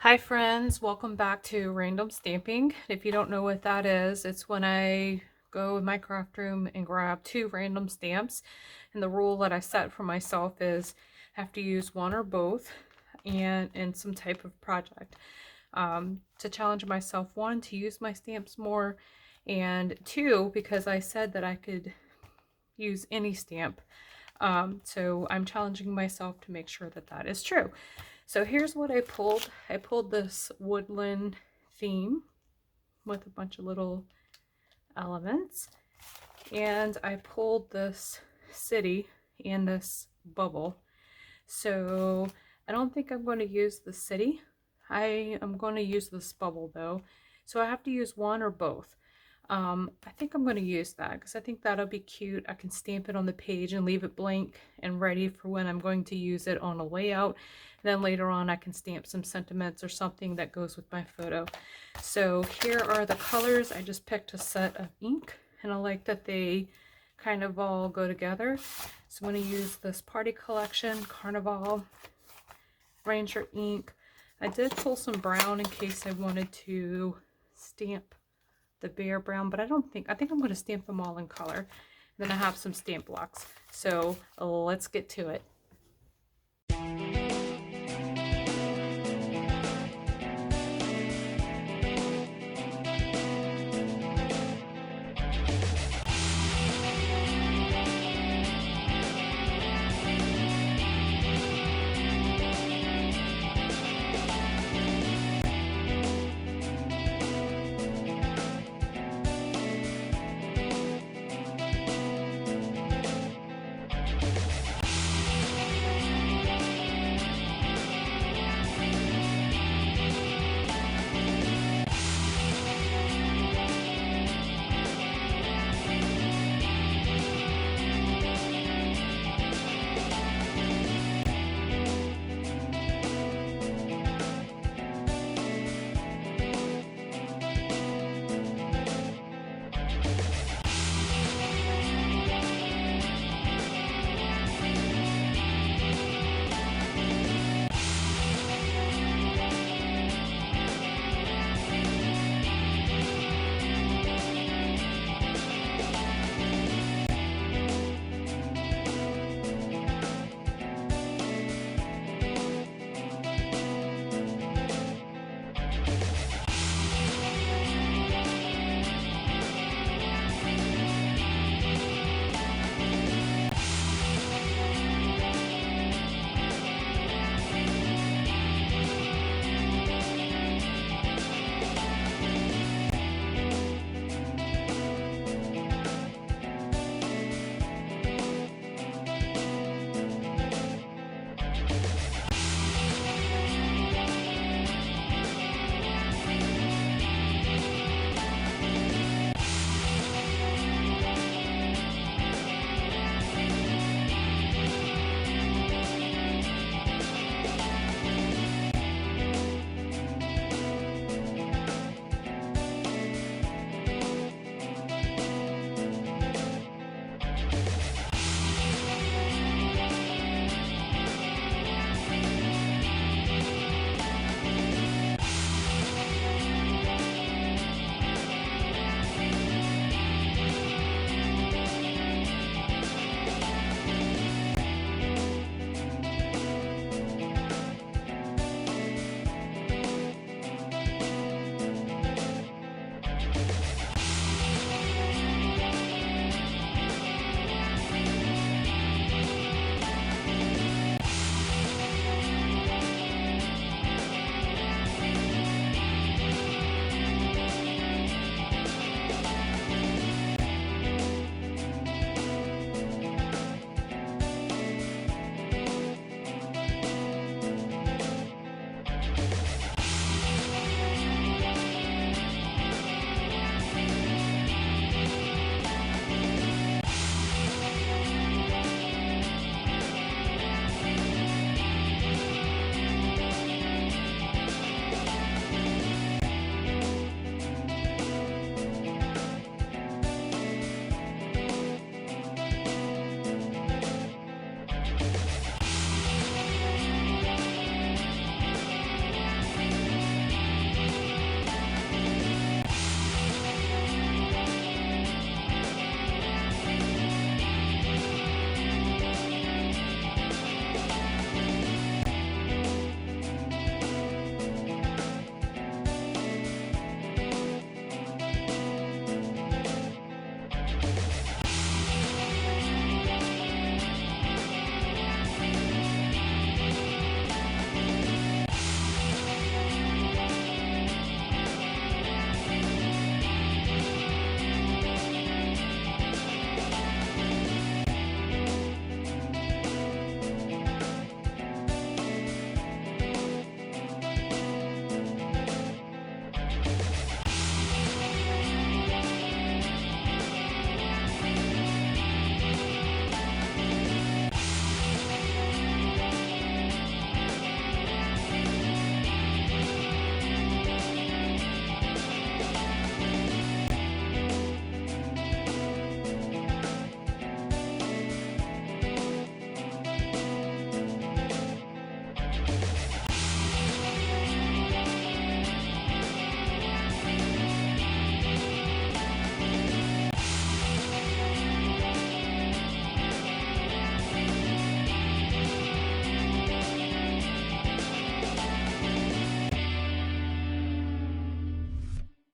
Hi friends, welcome back to Random Stamping. If you don't know what that is, it's when I go in my craft room and grab two random stamps. And the rule that I set for myself is I have to use one or both and in some type of project. To challenge myself, one, to use my stamps more, and two, because I said that I could use any stamp. So I'm challenging myself to make sure that that is true. So here's what I pulled. I pulled this woodland theme with a bunch of little elements. And I pulled this city and this bubble. So I don't think I'm going to use the city. I am going to use this bubble though. So I have to use one or both. I think I'm going to use that because I think that'll be cute. I can stamp it on the page and leave it blank and ready for when I'm going to use it on a layout. And then later on I can stamp some sentiments or something that goes with my photo. So here are the colors. I just picked a set of ink and I like that they kind of all go together. So I'm going to use this Party Collection Carnival Ranger ink. I did pull some brown in case I wanted to stamp the Bear Brown, but I think I'm going to stamp them all in color. Then I have some stamp blocks. So let's get to it.